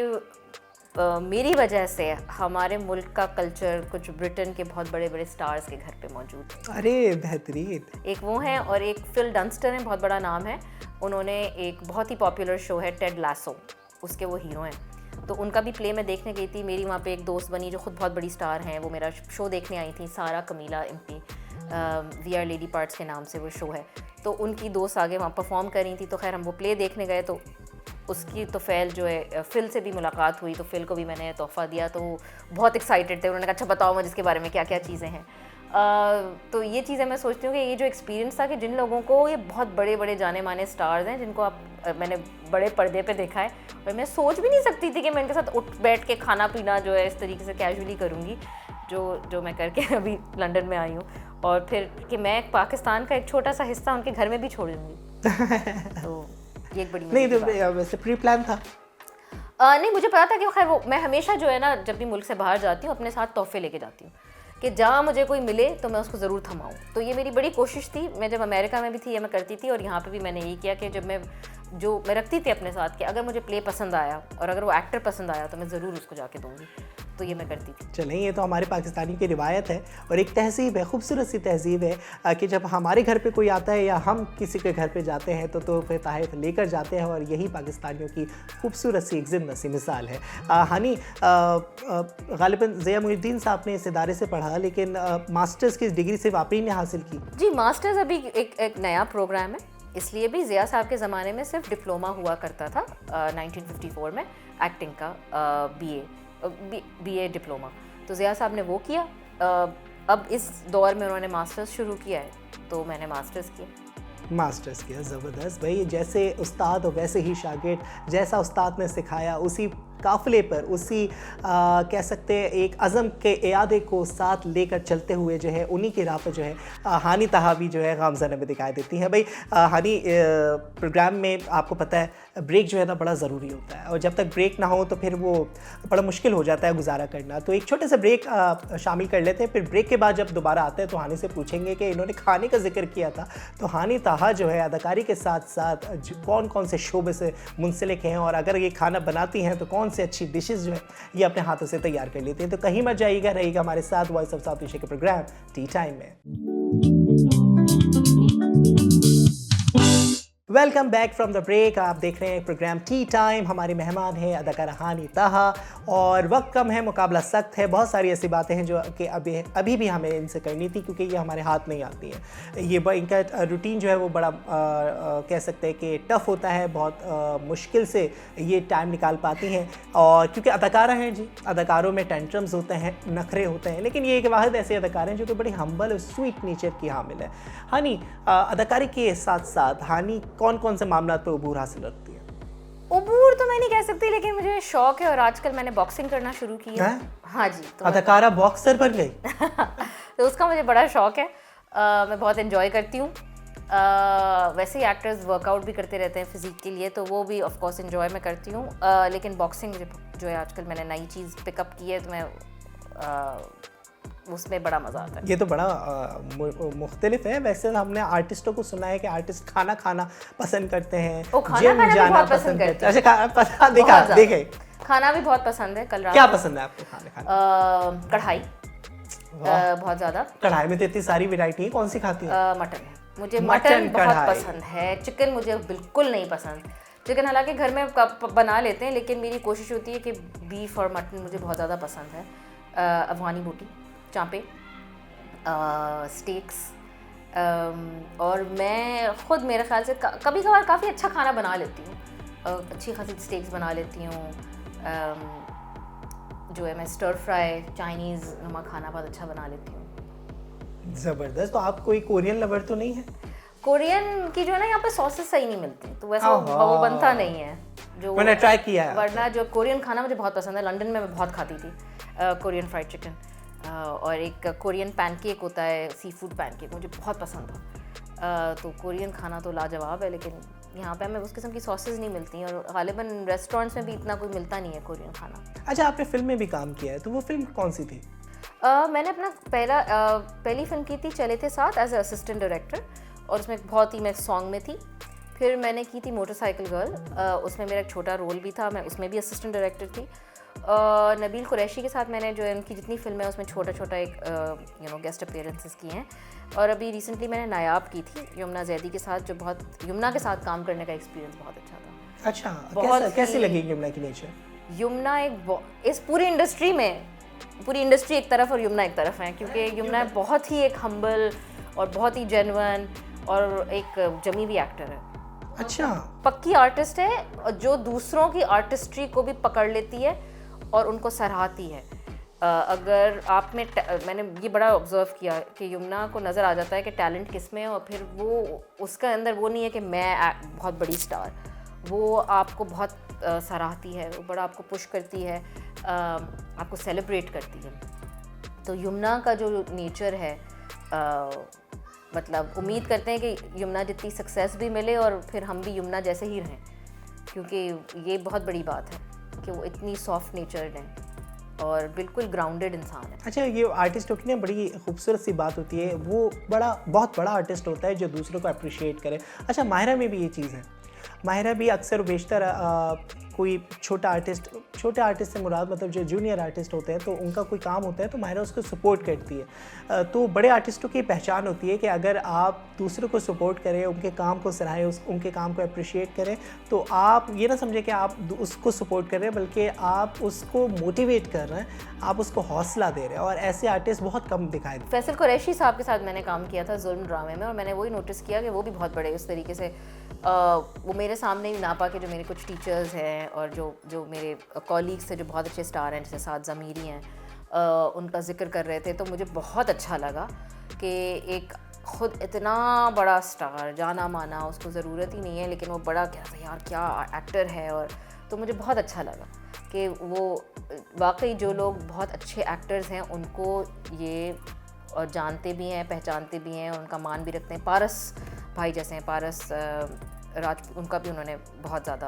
मेरी वजह से हमारे मुल्क का कल्चर कुछ ब्रिटेन के बहुत बड़े बड़े स्टार्स के घर पे मौजूद है। अरे बेहतरीन। एक वो हैं और एक फिल डंस्टन है, बहुत बड़ा नाम है। उन्होंने एक बहुत ही पॉपुलर शो है टेड लासो, उसके वो हीरो हैं। तो उनका भी प्ले मैं देखने गई थी। मेरी वहाँ पे एक दोस्त बनी जो खुद बहुत बड़ी स्टार हैं, वो मेरा शो देखने आई थी, सारा कमीला MP, we are lady parts के नाम से वो शो है। तो उनकी दोस्त आगे वहाँ परफॉर्म कर रही थी, तो खैर हम वो प्ले देखने गए। तो उसकी तो फ़ैल जो है फ़िल से भी मुलाकात हुई, तो फ़िल को भी मैंने तोहफ़ा दिया। तो बहुत एक्साइटेड थे। उन्होंने कहा अच्छा बताओ मुझे इसके बारे में क्या क्या चीज़ें हैं। तो ये चीज़ें मैं सोचती हूँ कि ये जो एक्सपीरियंस था कि जिन लोगों को, ये बहुत बड़े बड़े जाने माने स्टार्स हैं जिनको मैंने बड़े पर्दे पे देखा है, और मैं सोच भी नहीं सकती थी कि मैं इनके साथ उठ बैठ के खाना पीना जो है इस तरीके से कैजुअली करूँगी, जो मैं करके अभी लंदन में आई हूँ। और फिर कि मैं पाकिस्तान का एक छोटा सा हिस्सा उनके घर में भी छोड़ दूँगी। तो ये एक बड़ी नहीं, तो वैसे प्री प्लान था? नहीं, मुझे पता था कि खैर वो मैं हमेशा जो है ना, जब भी मुल्क से बाहर जाती हूँ अपने साथ तोहफे लेके जाती हूँ कि जहाँ मुझे कोई मिले तो मैं उसको ज़रूर थमाऊँ। तो ये मेरी बड़ी कोशिश थी। मैं जब अमेरिका में भी थी ये मैं करती थी, और यहाँ पे भी मैंने यही किया कि जब मैं रखती थी अपने साथ कि अगर मुझे प्ले पसंद आया और अगर वो एक्टर पसंद आया तो मैं ज़रूर उसको जाके दूँगी। तो ये मैं करती थी। चलें, ये तो हमारे पाकिस्तानी की रिवायत है और एक तहज़ीब है, खूबसूरत सी तहज़ीब है कि जब हमारे घर पे कोई आता है या हम किसी के घर पे जाते हैं तो तोहफ़े तोहफ़े लेकर जाते हैं, और यही पाकिस्तानियों की खूबसूरत सी एक ज़िंदा सी मिसाल है। हानी, ग़ालिबन ज़िया मुहिद्दीन साहब ने इस इदारे से पढ़ा, लेकिन मास्टर्स की डिग्री सिर्फ आप ही ने हासिल की? जी, मास्टर्स अभी एक नया प्रोग्राम है, इसलिए भी ज़िया साहब के ज़माने में सिर्फ डिप्लोमा हुआ करता था 1954 में एक्टिंग का, बीए डिप्लोमा। तो ज़िया साहब ने वो किया। अब इस दौर में उन्होंने मास्टर्स शुरू किया है, तो मैंने मास्टर्स किया। मास्टर्स किया, ज़बरदस्त भाई। जैसे उस्ताद हो वैसे ही शागिर्द, जैसा उस्ताद ने सिखाया उसी काफ़िले पर, उसी कह सकते हैं एक अज़म के इयादे को साथ लेकर चलते हुए जो है उन्हीं की राह पर जो है हानी ताहा भी जो है गामज़न में दिखाई देती हैं। भाई हानी, प्रोग्राम में आपको पता है ब्रेक जो है ना बड़ा ज़रूरी होता है, और जब तक ब्रेक ना हो तो फिर वो बड़ा मुश्किल हो जाता है गुजारा करना। तो एक छोटे से ब्रेक शामिल कर लेते हैं, फिर ब्रेक के बाद जब दोबारा आते हैं तो हानी से पूछेंगे कि इन्होंने खाने का जिक्र किया था, तो हानी ताहा जो है अदाकारी के साथ साथ कौन कौन से शोबे से मुंसलिक हैं, और अगर ये खाना बनाती हैं तो कौन से अच्छी डिशेस जो है ये अपने हाथों से तैयार कर लेती हैं। तो कहीं मत जाइएगा, रहिएगा हमारे साथ वॉइस ऑफ साउथ एशिया के प्रोग्राम टी टाइम में। Welcome back from the break. आप देख रहे हैं प्रोग्राम टी टाइम। हमारी मेहमान है अदाकारा हानी ताहा, और वक्त कम है, मुकाबला सख्त है। बहुत सारी ऐसी बातें हैं जो कि अभी भी हमें इनसे करनी थी, क्योंकि ये हमारे हाथ नहीं आती हैं। ये इनका रूटीन जो है वो बड़ा कह सकते हैं कि टफ़ होता है, बहुत मुश्किल से ये टाइम निकाल पाती हैं, और क्योंकि अदाकारा हैं जी, अदाकारों में टेंट्रम्स होते हैं, नखरे होते हैं, लेकिन ये एक वाहिद ऐसे अदाकार हैं जो कि बड़ी हम्बल और स्वीट नेचर की हामिल है। हानी, अदाकारी के साथ साथ हानी कौन कौन से मामलों पर उबूर हासिल रखती है? उबूर तो मैं नहीं कह सकती, लेकिन मुझे शौक है और आजकल मैंने बॉक्सिंग करना शुरू की है। हाँ जी, तो अदाकारा बॉक्सर बन गई। तो उसका मुझे बड़ा शौक है, मैं बहुत एंजॉय करती हूँ। वैसे ही एक्टर्स वर्कआउट भी करते रहते हैं फिजिक के लिए, तो वो भी ऑफ कोर्स एंजॉय मैं करती हूँ, लेकिन बॉक्सिंग जो है आजकल मैंने नई चीज़ पिकअप की है, तो मैं उसमें बड़ा मज़ा आता है। ये तो बड़ा मुख्तलिफ है। वैसे हमने आर्टिस्टों को सुना है कि आर्टिस्ट खाना खाना पसंद करते हैं, जिम जाना पसंद करते हैं। अच्छा, देखे खाना भी बहुत पसंद है। कल रात क्या पसंद है आपको खाना? कढ़ाई, बहुत ज़्यादा। कढ़ाई में तो इतनी सारी वैरायटी है, कौन सी खाती है? मटन है, मुझे मटन बहुत पसंद है। चिकन मुझे बिल्कुल नहीं पसंद। चिकन हालांकि घर में बना लेते हैं, लेकिन मेरी कोशिश होती है कि बीफ और मटन मुझे बहुत ज़्यादा पसंद है। अफगानी बोटी, चाँपे, स्टेक्स, और मैं ख़ुद मेरे ख्याल से कभी कभार काफ़ी अच्छा खाना बना लेती हूँ। अच्छी खासी स्टेक्स बना लेती हूँ। जो है मैं स्टर फ्राई चाइनीज़ नमक खाना बहुत अच्छा बना लेती हूँ। ज़बरदस्त। तो आप कोई कोरियन लवर तो नहीं है? कोरियन की जो है ना यहाँ पे सॉसेस सही नहीं मिलती, तो वैसा वो बनता नहीं है जो मैंने ट्राई किया है। वरना जो कोरियन खाना मुझे बहुत पसंद है। लंदन में मैं बहुत खाती थी कोरियन फ्राइड चिकन, और एक कोरियन पैनकेक होता है, सी फूड पैनकेक, मुझे बहुत पसंद था। तो कोरियन खाना तो लाजवाब है, लेकिन यहाँ पे हमें उस किस्म की सॉसेस नहीं मिलती हैं, और ग़ालिबन रेस्टोरेंट्स में भी इतना कोई मिलता नहीं है कोरियन खाना। अच्छा, आपने फिल्म में भी काम किया है, तो वो फिल्म कौन सी थी? मैंने अपना पहली फिल्म की थी चले थे साथ एज ए असिस्टेंट डायरेक्टर, और उसमें बहुत ही मैं सॉन्ग में थी। फिर मैंने की थी मोटरसाइकिल गर्ल, उसमें मेरा एक छोटा रोल भी था, मैं उसमें भी असिस्टेंट डायरेक्टर थी। नबील कुरैशी के साथ मैंने जो उनकी जितनी फिल्में उसमें छोटा छोटा एक गेस्ट अपीयरेंसेस किए हैं। और अभी रिसेंटली मैंने नायाब की थी यमुना जैदी के साथ, जो बहुत यमुना के साथ काम करने का एक्सपीरियंस बहुत अच्छा था। अच्छा, कैसी लगी यमुना की नेचर? यमुना इस पूरी इंडस्ट्री में, पूरी इंडस्ट्री एक तरफ और यमुना एक तरफ है, क्योंकि यमुना बहुत ही एक हम्बल और बहुत ही जेन्युइन और एक जमी भी एक्टर है। अच्छा, पक्की आर्टिस्ट है जो दूसरों की आर्टिस्ट्री को भी पकड़ लेती है और उनको सराहती है। अगर आप में मैंने ये बड़ा ऑब्जर्व किया कि यमुना को नज़र आ जाता है कि टैलेंट किस में है, और फिर वो उसके अंदर वो नहीं है कि मैं बहुत बड़ी स्टार, वो आपको बहुत सराहती है, वो बड़ा आपको पुश करती है, आपको सेलिब्रेट करती है। तो यमुना का जो नेचर है, मतलब उम्मीद करते हैं कि यमुना जितनी सक्सेस भी मिले और फिर हम भी यमुना जैसे ही रहें, क्योंकि ये बहुत बड़ी बात है कि वो इतनी सॉफ्ट नेचर्ड है और बिल्कुल ग्राउंडेड इंसान है। अच्छा, ये आर्टिस्टों की ना बड़ी खूबसूरत सी बात होती है, वो बहुत बड़ा आर्टिस्ट होता है जो दूसरों को अप्रिशिएट करे। अच्छा, माहिरा में भी ये चीज़ है। माहिरा भी अक्सर बेशतर कोई छोटे आर्टिस्ट से मुराद मतलब जो जूनियर आर्टिस्ट होते हैं तो उनका कोई काम होता है तो माहिरा उसको सपोर्ट करती है। तो बड़े आर्टिस्टों की पहचान होती है कि अगर आप दूसरों को सपोर्ट करें, उनके काम को सराहें, उनके काम को अप्रिशिएट करें, तो आप ये ना समझें कि आप उसको सपोर्ट कर रहे हैं, बल्कि आप उसको मोटिवेट कर रहे हैं, आप उसको हौसला दे रहे हैं। और ऐसे आर्टिस्ट बहुत कम दिखाई देते हैं। फैसल कुरैशी साहब के साथ मैंने काम किया था जुल्म ड्रामे में, और मैंने वही नोटिस किया कि वो भी बहुत बड़े उस तरीके से वो मेरे सामने ही नापा के जो मेरे कुछ टीचर्स हैं और जो मेरे कॉलीग्स थे जो बहुत अच्छे स्टार हैं, जैसे साद ज़मीरी हैं, उनका जिक्र कर रहे थे। तो मुझे बहुत अच्छा लगा कि एक खुद इतना बड़ा स्टार, जाना माना, उसको ज़रूरत ही नहीं है, लेकिन वो बड़ा क्या था यार, क्या एक्टर है। और तो मुझे बहुत अच्छा लगा कि वो वाकई जो लोग बहुत अच्छे एक्टर्स हैं उनको ये और जानते भी हैं, पहचानते भी हैं, उनका मान भी रखते हैं। पारस भाई जैसे हैं, पारस उनका भी उन्होंने बहुत ज़्यादा,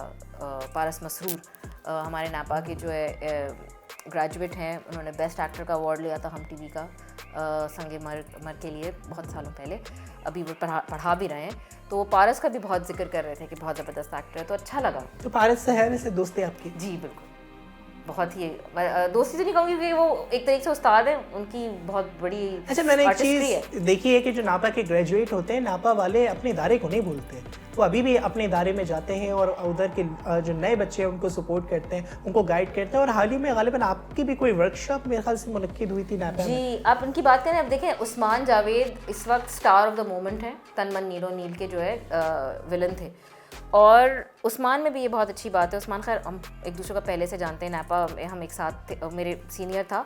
पारस मसरूर हमारे नापा के जो है ग्रेजुएट हैं, उन्होंने बेस्ट एक्टर का अवार्ड लिया था हम टीवी का संगे मर के लिए बहुत सालों पहले। अभी वो पढ़ा भी रहे हैं। तो पारस का भी बहुत जिक्र कर रहे थे कि बहुत ज़बरदस्त एक्टर है, तो अच्छा लगा। तो पारस से है वैसे दोस्ती आपकी? जी बिल्कुल, बहुत ही दोस्ती तो नहीं कहूँगी क्योंकि वो एक तरीके से उस्ताद हैं, उनकी बहुत बड़ी अच्छा, मैंने एक चीज़ देखी है कि जो नापा के ग्रेजुएट होते हैं, नापा वाले अपने इदारे को नहीं भूलते, वो अभी भी अपने इदारे में जाते हैं और उधर के जो नए बच्चे हैं उनको सपोर्ट करते हैं, उनको गाइड करते हैं। और हाल ही में गालिबन आपकी भी कोई वर्कशॉप मेरे ख्याल से मुनक्किद हुई थी नापा में। जी, आप उनकी बात करें, अब देखें उस्मान जावेद इस वक्त स्टार ऑफ द मोमेंट है, तन मन नीलो नील के जो है विलन थे। और उस्मान में भी ये बहुत अच्छी बात है। उस्मान खैर हम एक दूसरे को पहले से जानते हैं, नापा में हम एक साथ थे, मेरे सीनियर था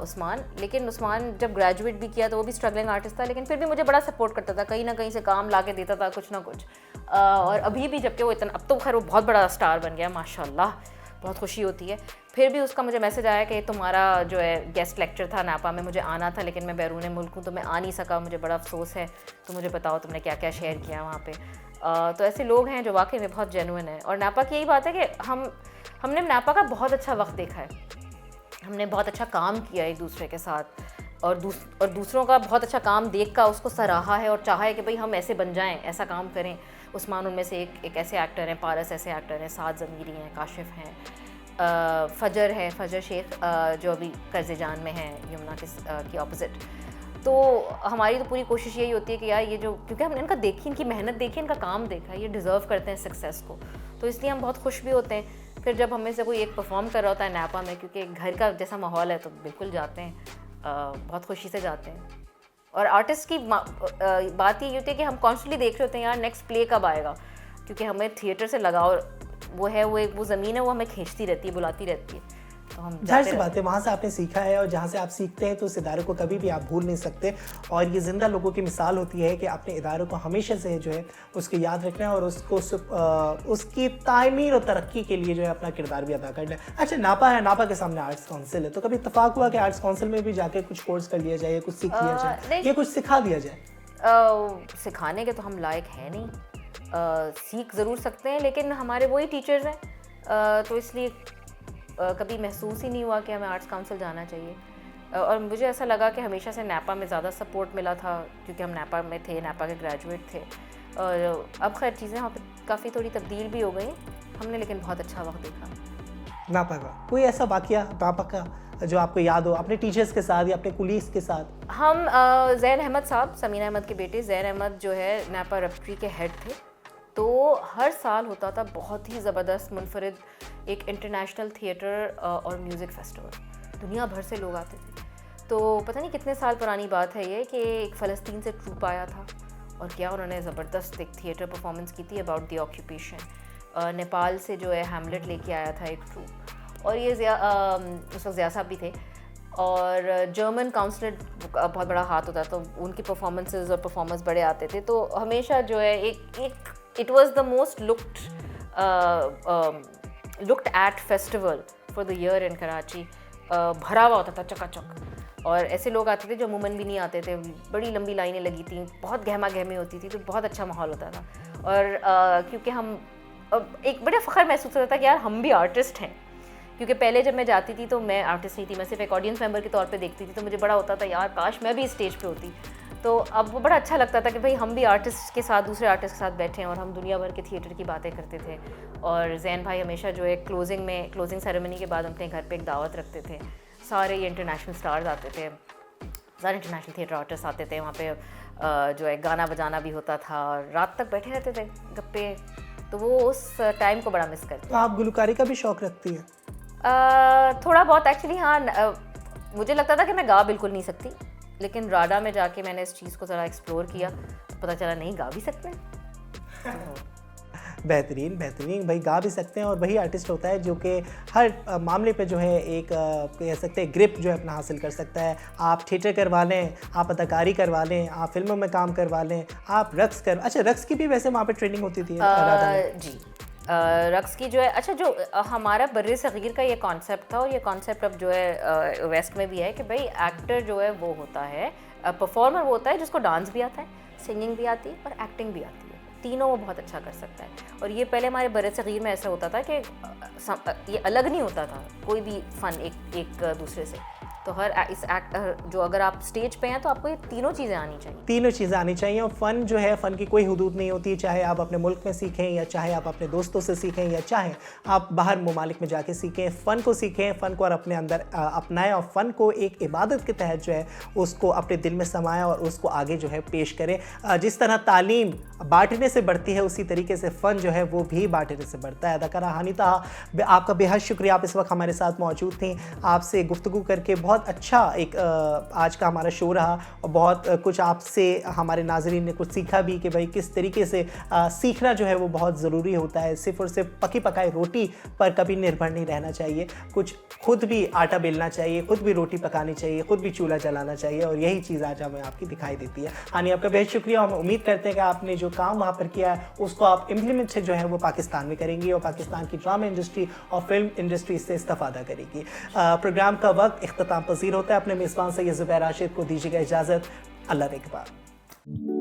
उस्मान। लेकिन उस्मान जब ग्रेजुएट भी किया तो वो भी स्ट्रगलिंग आर्टिस्ट था, लेकिन फिर भी मुझे बड़ा सपोर्ट करता था, कहीं ना कहीं से काम ला के देता था कुछ ना कुछ। और अभी भी जबकि वो इतना, अब तो खैर वो बहुत बड़ा स्टार बन गया माशाल्लाह, बहुत खुशी होती है। फिर भी उसका मुझे मैसेज आया कि तुम्हारा जो है गेस्ट लेक्चर था नापा में, मुझे आना था लेकिन मैं बैरून मुल्क हूँ तो मैं आ नहीं सका, मुझे बड़ा अफसोस है, तो मुझे बताओ तुमने क्या क्या शेयर किया वहाँ पे। तो ऐसे लोग हैं जो वाकई में बहुत जेन्युइन है। और नापा की यही बात है कि हमने नापा का बहुत अच्छा वक्त देखा है, हमने बहुत अच्छा काम किया एक दूसरे के साथ, और दूसरों का बहुत अच्छा काम देख कर उसको सराहा है और चाहा है कि भाई हम ऐसे बन जाएं, ऐसा काम करें। उस्मान उनमें से एक ऐसे एक्टर हैं, पारस ऐसे एक्टर हैं, साद ज़मीरी हैं, काशिफ हैं, फ़जर है, फ़जर शेख जो अभी कर्ज़े जान में है, यमुना की ऑपोजिट। तो हमारी तो पूरी कोशिश यही होती है कि यार ये जो, क्योंकि हमने इनका देखी, इनकी मेहनत देखी, इनका काम देखा, ये डिज़र्व करते हैं सक्सेस को, तो इसलिए हम बहुत खुश भी होते हैं। फिर जब हमें से कोई एक परफॉर्म कर रहा होता है नापा में, क्योंकि घर का जैसा माहौल है, तो बिल्कुल जाते हैं, बहुत खुशी से जाते हैं। और आर्टिस्ट की बात ये होती है कि हम कॉन्स्टेंटली देख रहे होते हैं यार नेक्स्ट प्ले कब आएगा, क्योंकि हमें थिएटर से लगाव वो है, वो ज़मीन है, वो हमें खींचती रहती है, बुलाती रहती है। तो हम जाहिर सी बात है, वहाँ से आपने सीखा है, और जहाँ से आप सीखते हैं तो उस इदारे को कभी भी आप भूल नहीं सकते। और ये ज़िंदा लोगों की मिसाल होती है कि अपने इदारों को हमेशा से जो है उसको याद रखना है और उसको उसकी तामीर और तरक्की के लिए जो है अपना किरदार भी अदा करना है। अच्छा, नापा है, नापा के सामने आर्ट्स काउंसिल है, तो कभी इत्तेफाक हुआ कि आर्ट्स काउंसिल में भी जाके कुछ कोर्स कर लिया जाए, कुछ सीख लिया जाए, या कुछ सिखा दिया जाए? सिखाने के तो हम लायक हैं नहीं, सीख ज़रूर सकते हैं, लेकिन हमारे वही टीचर्स हैं, तो इसलिए कभी महसूस ही नहीं हुआ कि हमें आर्ट्स काउंसिल जाना चाहिए। और मुझे ऐसा लगा कि हमेशा से नापा में ज़्यादा सपोर्ट मिला था, क्योंकि हम नापा में थे, नापा के ग्रेजुएट थे। और अब खैर चीज़ें वहाँ पर काफ़ी थोड़ी तब्दील भी हो गई हमने, लेकिन बहुत अच्छा वक्त देखा। नापा का कोई ऐसा वाक़या नापा का जो आपको याद हो अपने टीचर्स के साथ या अपने कुलीग्स के साथ? हम ज़ैन अहमद साहब, समीना अहमद के बेटे ज़ैन अहमद जो है नापा रेपर्टरी के हेड थे, तो हर साल होता था बहुत ही ज़बरदस्त मुनफरिद एक इंटरनेशनल थिएटर और म्यूज़िक फेस्टिवल, दुनिया भर से लोग आते थे। तो पता नहीं कितने साल पुरानी बात है ये कि एक फ़लस्तीन से ट्रूप आया था, और क्या उन्होंने ज़बरदस्त एक थिएटर परफॉर्मेंस की थी अबाउट द ऑक्यूपेशन। नेपाल से जो है हैमलेट लेके आया था एक ट्रूप, और ये उस वक्त ज़िया साहब भी थे, और जर्मन काउंसलर बहुत बड़ा हाथ होता, तो उनकी परफॉर्मेंसेस और परफॉर्मर्स बड़े आते थे। तो हमेशा जो है एक it was the most looked at festival for the year in Karachi. भरा हुआ होता था चकाचक, और ऐसे लोग आते थे जो अमूमन भी नहीं आते थे, बड़ी लंबी लाइनें लगी थी, बहुत गहमा गहमी होती थी, तो बहुत अच्छा माहौल होता था। और क्योंकि हम एक बड़ा फ़ख्र महसूस होता था कि यार हम भी आर्टिस्ट हैं, क्योंकि पहले जब मैं जाती थी तो मैं आर्टिस्ट नहीं थी, मैं सिर्फ एक ऑडियंस मेंबर के तौर पे देखती थी, तो मुझे बड़ा होता था यार काश मैं भी स्टेज पे होती। तो अब वो बड़ा अच्छा लगता था कि भाई हम भी आर्टिस्ट के साथ, दूसरे आर्टिस्ट के साथ बैठे हैं और हम दुनिया भर के थिएटर की बातें करते थे। और जैन भाई हमेशा जो है क्लोजिंग सेरेमनी के बाद अपने घर पे एक दावत रखते थे, सारे ये इंटरनेशनल स्टार्स आते थे, सारे इंटरनेशनल थिएटर आर्टिस्ट आते थे वहाँ पे, जो है गाना बजाना भी होता था और रात तक बैठे रहते थे गप्पे। तो वो उस टाइम को बड़ा मिस करती। तो आप गुलकारी का भी शौक़ रखती हैं? थोड़ा बहुत एक्चुअली, हाँ। मुझे लगता था कि मैं गा बिल्कुल नहीं सकती, लेकिन राडा में जाके मैंने इस चीज़ को ज़रा एक्सप्लोर किया तो पता चला नहीं, गा भी सकते हैं। बेहतरीन भाई, गा भी सकते हैं और वही आर्टिस्ट होता है जो कि हर मामले पे जो है एक कह सकते हैं ग्रिप जो है अपना हासिल कर सकता है। आप थिएटर करवा लें, आप अदाकारी करवा लें, आप फिल्मों में काम करवा लें, आप रक्स कर, अच्छा रक्स की भी वैसे वहाँ पे ट्रेनिंग होती थी जी। रक्स की जो है, अच्छा जो हमारा बर्रे सगीर का ये कॉन्सेप्ट था और ये कॉन्सेप्ट अब जो है वेस्ट में भी है कि भाई एक्टर जो है वो होता है, परफॉर्मर वो होता है जिसको डांस भी आता है, सिंगिंग भी आती है और एक्टिंग भी आती है, तीनों वो बहुत अच्छा कर सकता है। और ये पहले हमारे बर्रे सगीर में ऐसा होता था कि ये अलग नहीं होता था कोई भी फ़न एक दूसरे से। तो जो अगर आप स्टेज पे हैं तो आपको ये तीनों चीज़ें आनी चाहिए। तीनों चीज़ें आनी चाहिए और फ़न जो है, फ़न की कोई हुदूद नहीं होती, चाहे आप अपने मुल्क में सीखें या चाहे आप अपने दोस्तों से सीखें या चाहे आप बाहर ममालिक में जाके सीखें। फ़न को सीखें, फ़न को और अपने अंदर अपनाएं और फ़न को एक इबादत के तहत जो है उसको अपने दिल में समाएं और उसको आगे जो है पेश करें। जिस तरह तालीम बांटने से बढ़ती है उसी तरीके से फ़न जो है वो भी बांटने से बढ़ता है। अदाकारा हानिता, आपका बेहद शुक्रिया, आप इस वक्त हमारे साथ मौजूद थी। आपसे गुफ्तगू करके बहुत अच्छा एक आज का हमारा शो रहा और बहुत कुछ आपसे हमारे नाज़रीन ने कुछ सीखा भी कि भाई किस तरीके से सीखना जो है वो बहुत ज़रूरी होता है। सिर्फ़ और सिर्फ पकी पकाई रोटी पर कभी निर्भर नहीं रहना चाहिए, कुछ खुद भी आटा बेलना चाहिए, खुद भी रोटी पकानी चाहिए, खुद भी चूल्हा जलाना चाहिए और यही चीज़ आज हमें आपकी दिखाई देती है। हानि, आपका बेहद शुक्रिया। हम उम्मीद करते हैं कि आपने जो काम वहाँ पर किया है उसको आप इम्प्लीमेंट से जो है वो पाकिस्तान में करेंगी और पाकिस्तान की ड्रामा इंडस्ट्री और फिल्म इंडस्ट्री से इस्तेफादा करेगी। प्रोग्राम का वक्त इख्तिताम पज़ीर होता है। अपने मेज़बान सैयद ज़ुबैर राशिद को दीजिएगा इजाज़त। अल्लाह ने के बाद।